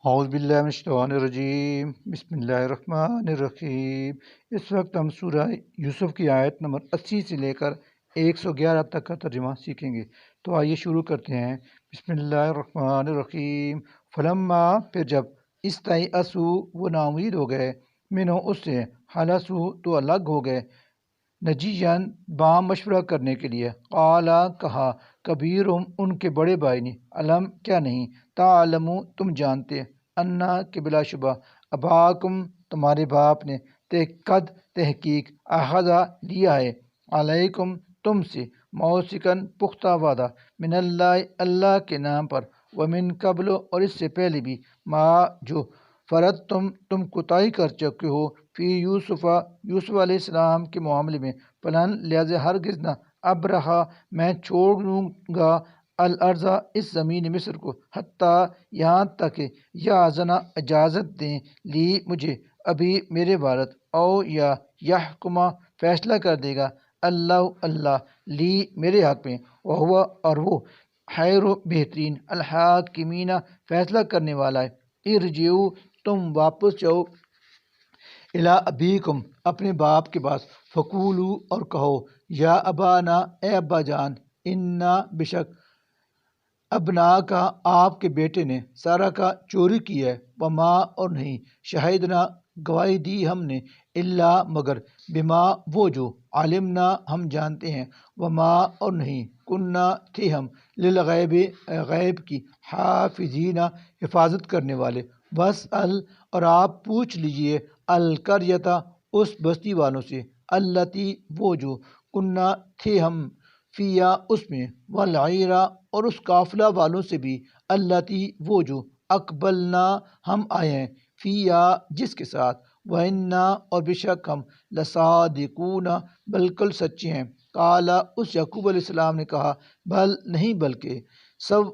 اعوذ باللہ من الشیطان الرجیم، بسم اللہ الرحمن الرحیم۔ اس وقت ہم سورہ یوسف کی آیت نمبر 80 سے لے کر 111 تک کا ترجمہ سیکھیں گے۔ تو آئیے شروع کرتے ہیں۔ بسم اللہ الرحمن الرحیم۔ فلما، پھر جب، استیئسو، وہ نا امید ہو گئے، منو، اس سے، خلصو، تو الگ ہو گئے، نجیاً، بام مشورہ کرنے کے لیے، قالا، کہا، کبیرہم، ان کے بڑے بھائی نے، علم، کیا نہیں، تعلمو، تم جانتے، انا، کہ بلا شبہ، اباکم، تمہارے باپ نے، تحقیق، اخذا، لیا ہے، علیکم، تم سے، موثقاً، پختہ وعدہ، من اللہ، اللہ کے نام پر، ومن قبل، اور اس سے پہلے بھی، ما، جو، تم کوتاہی کر چکے ہو، فی یوسف، یوسف علیہ السلام کے معاملے میں، فلن، لہذا ہرگز نہ، ابرہا، میں چھوڑ دوں گا، الارض، اس زمین مصر کو، حتیٰ، یہاں تک کہ، یاذنا، اجازت دیں، لی، مجھے، ابھی، میرے والد، او، یا، یحکمہ، فیصلہ کر دے گا، اللہ، اللہ، لی، میرے حق میں، وہو، اور وہ، خیر، بہترین، الحاکمین، فیصلہ کرنے والا ہے، ارجعوا، تم واپس جاؤ، الی ابیکم، اپنے باپ کے پاس، فقولو، اور کہو، یا ابانا، اے ابا جان، انا، بے شک، ابنا کا، آپ کے بیٹے نے، سارا کا، چوری کی ہے، وما، اور نہیں، شہدنا، گواہی دی ہم نے، اللہ، مگر، بما، وہ جو، علمنا، ہم جانتے ہیں، وما، اور نہیں، کننا، تھے ہم، للغیب، غیب کی، حافظین، حفاظت کرنے والے، بس اور آپ پوچھ لیجئے، القریۃ، اس بستی والوں سے، التی، وہ جو، کننا، تھے ہم، فیا، اس میں، والعیرہ، اور اس قافلہ والوں سے بھی، التی، وہ جو، اقبلنا، ہم آئے ہیں، فیا، جس کے ساتھ، وَإِنَّا، اور بے شک ہم، لصادقون، بالکل سچے ہیں، قالا، اس یعقوب علیہ السلام نے کہا، بل، نہیں بلکہ،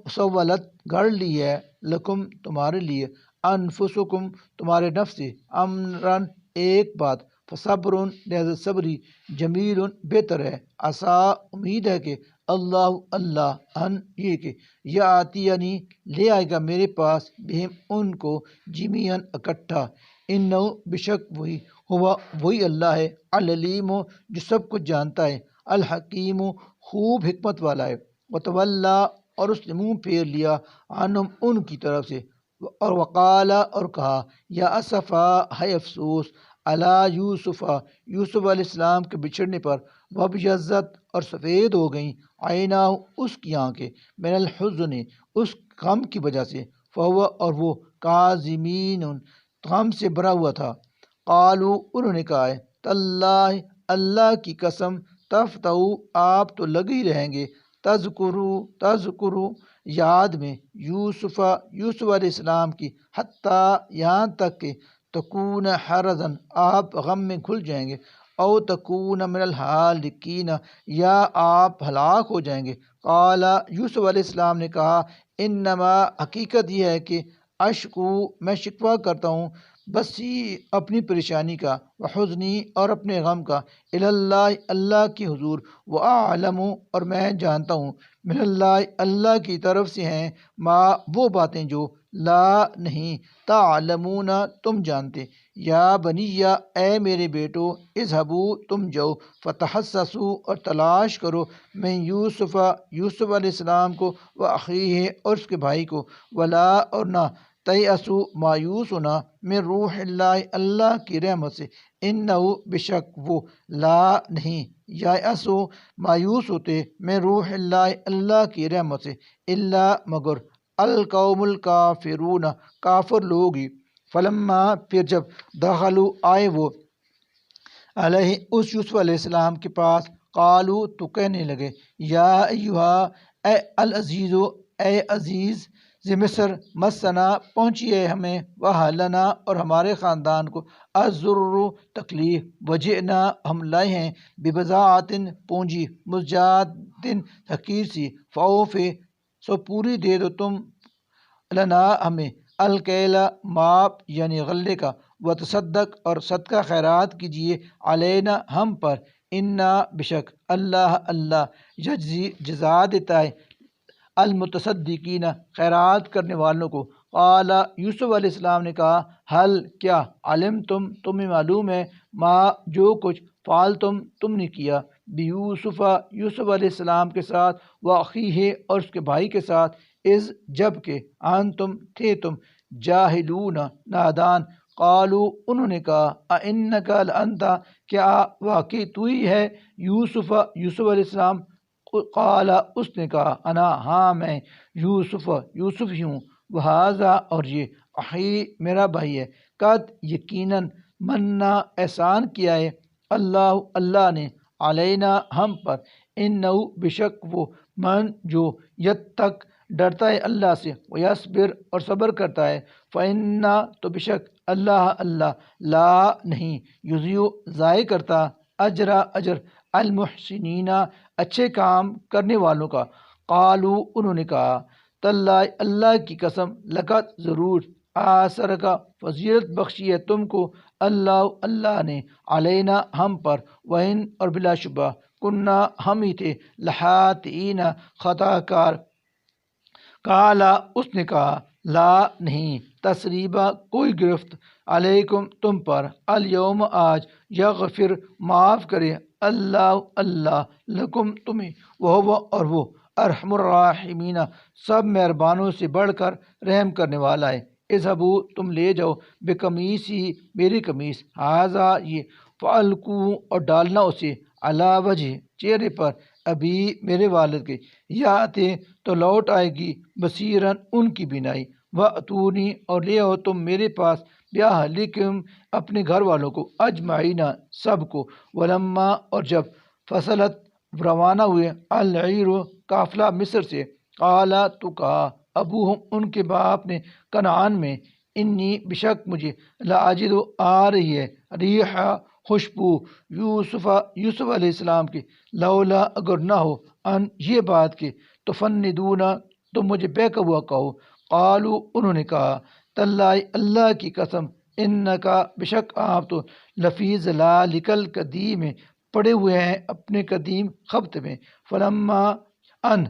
سولت، گڑھ لی ہے، لکم، تمہارے لیے، انفسکم، تمہارے نفس سے، امرن، ایک بات، فصبر، لہذا صبری، جمیل، بہتر ہے، عسیٰ، امید ہے کہ، اللہ، اللہ، ان، یہ کہ، یا آتینی، لے آئے گا میرے پاس، بہم، ان کو، جمیعاً، اکٹھا، انہو، بے شک وہی، ہوا، وہی اللہ ہے، العلیم، جو سب کچھ جانتا ہے، الحکیم، خوب حکمت والا ہے، وتولا، اور اس نے منہ پھیر لیا، عنہم، ان کی طرف سے، اور وقالا، اور کہا، یا اسفا، ہے افسوس، علی یوسف، یوسف علیہ السلام کے بچھڑنے پر، وابیضت، اور سفید ہو گئیں، عیناہ، اس کی آنکھیں، من الحزن، اس غم کی وجہ سے، فہو، اور وہ، کاظمین، غم سے بھرا ہوا تھا، قالو، انہوں نے کہا ہے، تاللہ، اللہ کی قسم، تفتؤ، آپ تو لگے ہی رہیں گے، تذکرو، یاد میں، یوسف، یوسف علیہ السلام کی، حتیٰ، یہاں تک کہ، تکون حرزن، آپ غم میں گھل جائیں گے، او تکون من الحالکین، یا آپ ہلاک ہو جائیں گے، قالا، یوسف علیہ السلام نے کہا، انما، حقیقت یہ ہے کہ، اشکو، میں شکوہ کرتا ہوں، بسی، اپنی پریشانی کا، وحزنی، اور اپنے غم کا، اللہ، اللہ کی حضور، وَأَعْلَمُ، اور میں جانتا ہوں، من اللہ، اللہ کی طرف سے ہیں، ما، وہ باتیں جو، لا، نہیں، تعلمون، تم جانتے، یا بنیّ، اے میرے بیٹو، اذهبوا، تم جاؤ، فتحسسوا، اور تلاش کرو، من یوسف، یوسف علیہ السلام کو، وأخیہ، اور اس کے بھائی کو، ولا، اور نہ، تیأسوا، مایوس ہونا، من روح اللہ، اللہ کی رحمت سے، انہو، بے شک وہ، لا، نہیں، یأسوا، مایوس ہوتے، من روح اللہ، اللہ کی رحمت سے، الا، مگر، القوم الکافرون، کافر لوگ ہی، فلما، پھر جب، دخلوا، آئے وہ، علیہ، اس یوسف علیہ السلام کے پاس، قالو، تو کہنے لگے، یا ایہا، اے العزیز، اے عزیز، مصر، مسنا، پہنچی ہے ہمیں، وہلنا، اور ہمارے خاندان کو، الضر، تکلیف، وجئنا، ہم لائے ہیں، ببضاعت، پونجی، مزجاۃ، حقیر سی، فاوفِ، سو پوری دے دو تم، لنا، ہمیں، الکیلا، ماپ، یعنی غلے کا، وتصدق، اور صدقہ خیرات کیجیے، علینا، ہم پر، انا، بشک، اللہ، اللہ، یجزی، جزا دیتا ہے، المتصدقین، خیرات کرنے والوں کو، قال یوسف علیہ السلام نے کہا حل کیا علم تمہیں معلوم ہے ما جو کچھ فعال تم نے کیا بیوسف یوسف علیہ السلام کے ساتھ واخیہ اور اس کے بھائی کے ساتھ از جب کہ انتم تھے تم جاہلون نادان قالو انہوں نے کہا اِنَّکَ لَأَنْتَ کیا واقعی تو ہی ہے یوسف علیہ السلام قال اس نے کہا انا ہاں میں یوسف ہی ہوں وہذا اور یہ اخی میرا بھائی ہے قد یقیناً منا احسان کیا ہے اللہ نے علینا ہم پر انہو بشک وہ من جو یتق ڈرتا ہے اللہ سے ویصبر اور صبر کرتا ہے فإنا تو بشک اللہ لا نہیں یضیع ضائع کرتا اجر المحسنین اچھے کام کرنے والوں کا قالو انہوں نے کہا تاللہ اللہ کی قسم لقد ضرور آثر کا فضیلت بخشی ہے تم کو اللہ نے علینا ہم پر وَإِن اور بلا شبہ کننا ہم ہی تھے لحاتین خطا کار قالا اس نے کہا لا نہیں تسریبہ کوئی گرفت علیکم تم پر الیوم آج یغفر معاف کرے اللہ لکم تمہیں وہ اور وہ ارحم الراحمین سب مہربانوں سے بڑھ کر رحم کرنے والا ہے اذهبوا تم لے جاؤ بقمیصی میری قمیص ھذا یہ فالقو اور ڈالنا اسے علی وجہ چہرے پر ابھی میرے والد کے یاتے تو لوٹ آئے گی بصیرن ان کی بینائی واتونی اور لے آؤ تم میرے پاس بیاہلکم اپنے گھر والوں کو اجمعین سب کو ولما اور جب فصلت روانہ ہوئے العیر قافلہ مصر سے قالا تو کہا ابوہم ان کے باپ نے کنعان میں انی بشک مجھے لاجد آ رہی ہے ریحہ خوشبو یوسف علیہ السلام کی لولا اگر نہ ہو ان یہ بات کہ تفندونا تم مجھے بے قبوا کہو قالو انہوں نے کہا تاللہ اللہ کی قسم انکا بشک آپ تو لفی ضلالک القدیم میں پڑے ہوئے ہیں اپنے قدیم خبت میں فلما ان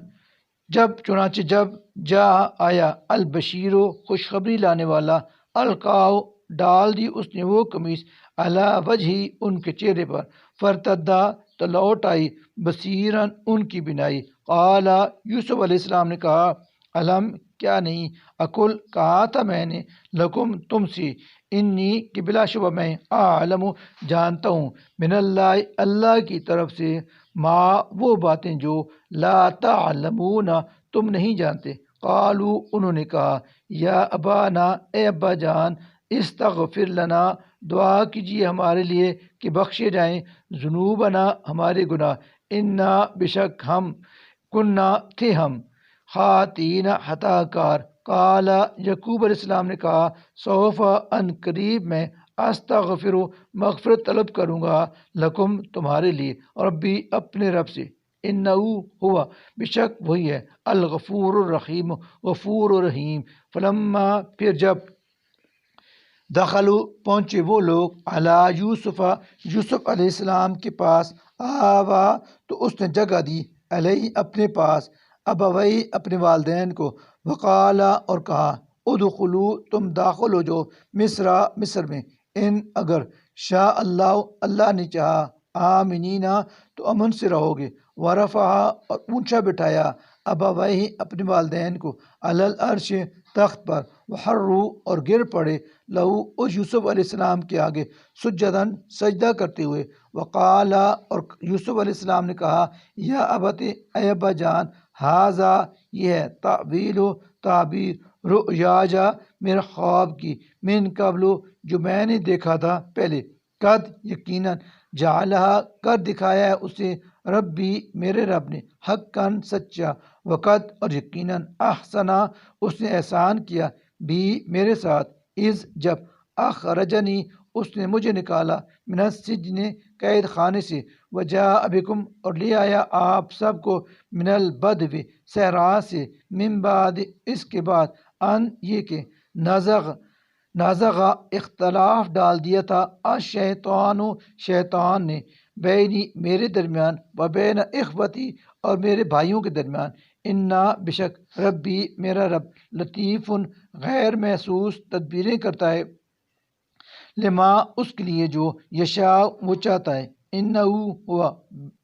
چنانچہ جب جا آیا البشیر خوشخبری لانے والا القاؤ ڈال دی اس نے وہ قمیص علی وجہی ان کے چہرے پر فرتدا تو لوٹ آئی بصیرن ان کی بینائی قالا یوسف علیہ السلام نے کہا علم کیا نہیں اقل کہا تھا میں نے لکم تم سے انی کہ بلا شبہ میں اعلم جانتا ہوں من اللہ کی طرف سے ما وہ باتیں جو لا تعلمون تم نہیں جانتے قالو انہوں نے کہا یا ابانا اے ابا جان استغفر لنا دعا کیجیے ہمارے لیے کہ بخشے جائیں ذنوبنا ہمارے گناہ انا بشک ہم کننا تھے ہم خاطئین خطا کار قالا یعقوب علیہ السلام نے کہا سوف ان قریب میں استغفر مغفرت طلب کروں گا لکم تمہارے لیے ربی اپنے رب سے انہو ہوا بشک وہی ہے الغفور الرحیم غفور الرحیم فلما پھر جب دخلوا پہنچے وہ لوگ علی یوسف علیہ السلام کے پاس آوا تو اس نے جگہ دی علیہ اپنے پاس ابوئی اپنے والدین کو وقالا اور کہا ادخلوا تم داخل ہو جو مصر میں ان اگر شاء اللہ نے چاہا آمنینا تو امن سے رہو گے ورفع اور اونچا بٹھایا ابویہ اپنے والدین کو علی العرش تخت پر وحروا اور گر پڑے لہو اس یوسف علیہ السلام کے آگے سجدن سجدہ کرتے ہوئے وقالا اور یوسف علیہ السلام نے کہا یا ابت اے ابا جان ھذا یہ ہے تعبیر رؤیاجا میرے خواب کی من قبل جو میں نے دیکھا تھا پہلے قد یقیناً جعلہا کر دکھایا ہے اسے ربی میرے رب نے حقاً سچا وقت اور یقیناً احسنا اس نے احسان کیا بھی میرے ساتھ از جب اخرجنی اس نے مجھے نکالا من السجن قید خانے سے وجاء بکم اور لے آیا آپ سب کو من البدو صحرا سے من بعد اس کے بعد ان یہ کہ نازغ اختلاف ڈال دیا تھا شیطان نے بینی میرے درمیان و بین اخوتی اور میرے بھائیوں کے درمیان انا بشک ربی میرا رب لطیف غیر محسوس تدبیریں کرتا ہے لما اس کے لیے جو یشاء وہ چاہتا ہے انہو ہوا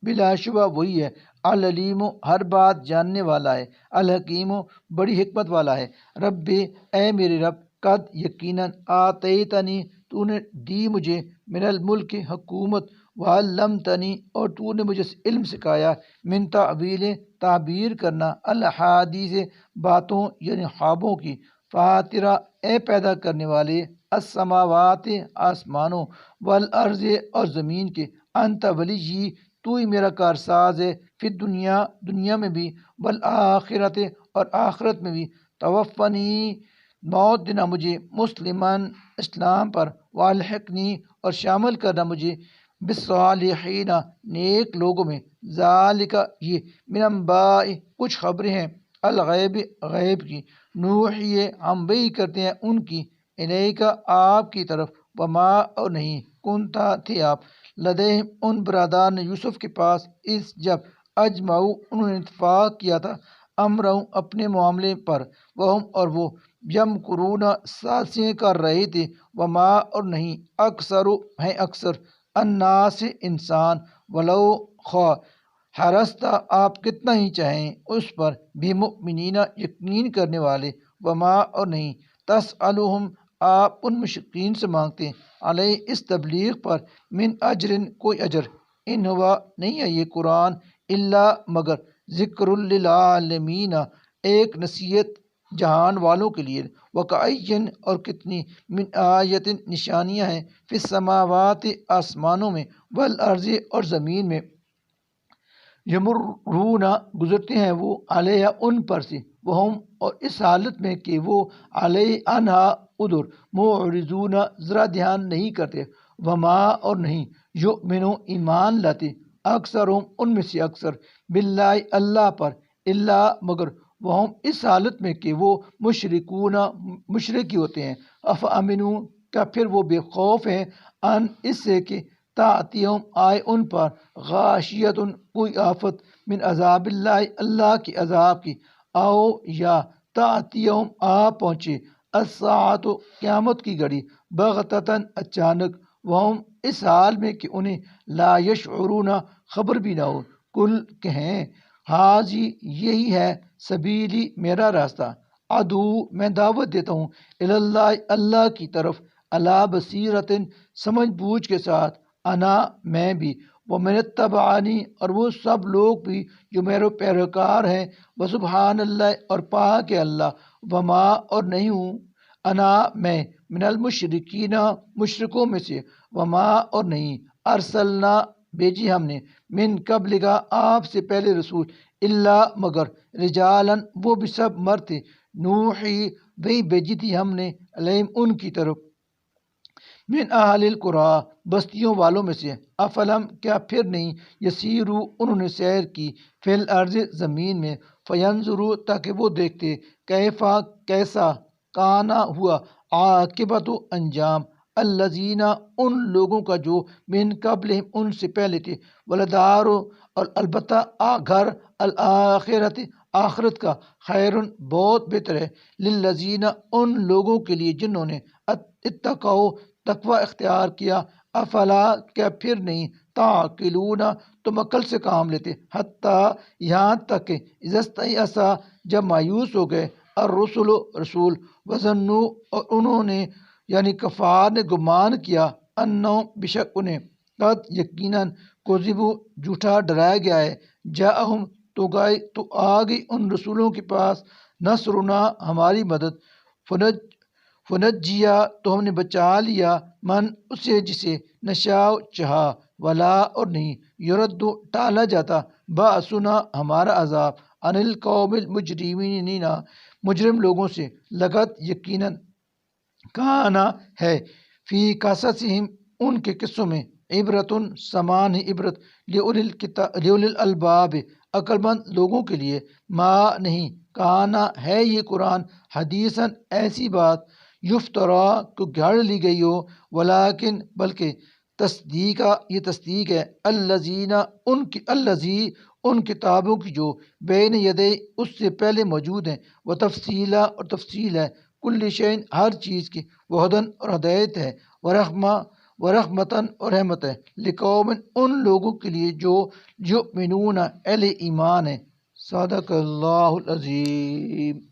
بلا شبہ وہی ہے العلیم ہر بات جاننے والا ہے الحکیم بڑی حکمت والا ہے رب اے میرے رب قد یقیناً آتیتنی تو نے دی مجھے من الملک حکومت وعلمتنی اور تو نے مجھے علم سکھایا من تعویل تعبیر کرنا الحادیث باتوں یعنی خوابوں کی فاترہ اے پیدا کرنے والے السماوات آسمانوں والارض اور زمین کے انت ولی تو ہی میرا کارساز ہے فی دنیا دنیا میں بھی والآخرت اور آخرت میں بھی توفنی موت دینا مجھے مسلمان اسلام پر والحقنی اور شامل کرنا مجھے بالصالحین نیک لوگوں میں ذالک یہ من انباء کچھ خبریں ہیں الغیب غیب کی نوحی ہم وحی کرتے ہیں ان کی الیکا آپ کی طرف وما اور نہیں کنتا تھے آپ لدیہم ان برادران یوسف کے پاس اس جب اجمعو انہوں نے اتفاق کیا تھا امرہم اپنے معاملے پر وہم اور وہ یمکرون سازشیں کر رہے تھے وما اور نہیں اکثر ہیں اکثر الناس انسان ولو خواہ حرستہ آپ کتنا ہی چاہیں اس پر بھی مؤمنین یقین کرنے والے وما اور نہیں تسألہم آپ ان مشرکین سے مانگتے ہیں علیہ اس تبلیغ پر من اجرن کوئی اجر ان ہوا نہیں ہے یہ قرآن الا مگر ذکر للعالمین ایک نصیحت جہان والوں کے لیے وکعین اور کتنی من آیت نشانیاں ہیں فی السماوات آسمانوں میں والارض اور زمین میں یمرون گزرتے ہیں وہ علیہ ان پر سے وہم اور اس حالت میں کہ وہ علیہ انہا ادھر معرضون ذرا دھیان نہیں کرتے وما اور نہیں یؤمنو ایمان لاتے اکثرهم ان میں سے اکثر باللہ اللہ پر اللہ مگر وہم اس حالت میں کہ وہ مشرکون مشرکی ہوتے ہیں افامنو کیا پھر وہ بے خوف ہیں ان اس سے کہ تاتیہم آئے ان پر غاشیت کوئی آفت من عذاب اللہ اللہ کی عذاب کی آؤ یا تاتیہم آ پہنچے الساعت قیامت کی گھڑی بغتتاً اچانک وہم اس حال میں کہ انہیں لا یشعرون خبر بھی نہ ہو کل کہیں حاضی یہی ہے سبیلی میرا راستہ ادعو میں دعوت دیتا ہوں اللہ اللہ کی طرف علی بصیرت سمجھ بوجھ کے ساتھ انا میں بھی ومن اتبعانی اور وہ سب لوگ بھی جو میرے پیروکار ہیں وسبحان اللہ اور پاک ہے اللہ وما اور نہیں ہوں انا میں من المشرکین مشرکوں میں سے وما اور نہیں ارسلنا بھیجی ہم نے من قبل کا آپ سے پہلے رسول اللہ مگر رجالن وہ بھی سب مرد تھے نوحی وہی بھیجی تھی ہم نے علیہم ان کی طرف من اہل القرى بستیوں والوں میں سے افلم کیا پھر نہیں یسیرو انہوں نے سیر کی فی الارض زمین میں فینظرو تاکہ وہ دیکھتے کیفا کیسا کانا ہوا عاقبت انجام الذین ان لوگوں کا جو من قبلہم ان سے پہلے تھے ولدار اور البتہ گھر الآخرت آخرت کا خیرن بہت بہتر ہے للذین ان لوگوں کے لیے جنہوں نے اتقوا تقوی اختیار کیا افلا کیا پھر نہیں تعقلون تم عقل سے کام لیتے حتیٰ یہاں تک کہ اذا استیأس جب مایوس ہو گئے الرسل رسول وظنوا اور انہوں نے یعنی کفار نے گمان کیا انہم بشک انہیں قد یقیناً کذبوا جھوٹا ڈرایا گیا ہے جاءہم تو آ گئی ان رسولوں کے پاس نصرنا ہماری مدد فنجیا تو ہم نے بچا لیا من اسے جسے نشاء چاہا ولا اور نہیں یرد ٹالا جاتا باسنا ہمارا عذاب عن القوم المجرمین مجرم لوگوں سے لقد یقیناً کانا ہے فی قصصہم ان کے قصوں میں عبرتن سمان عبرت لأولی الالباب عقل مند لوگوں کے لیے ما نہیں کانا ہے یہ قرآن حدیثاً ایسی بات یفترا کو گھڑ لی گئی ہو ولیکن بلکہ تصدیق یہ تصدیق ہے الذین ان کی الذی ان کتابوں کی جو بین یدی اس سے پہلے موجود ہیں، وہ تفصیلہ اور تفصیل ہے، کل شین ہر چیز کی، وہدن اور ہدایت ہے، ورحمہ ورحمتاً اور رحمت ہے، لقوم ان لوگوں کے لیے جو یؤمنون اہل ایمان ہے۔ صدق اللہ العظیم۔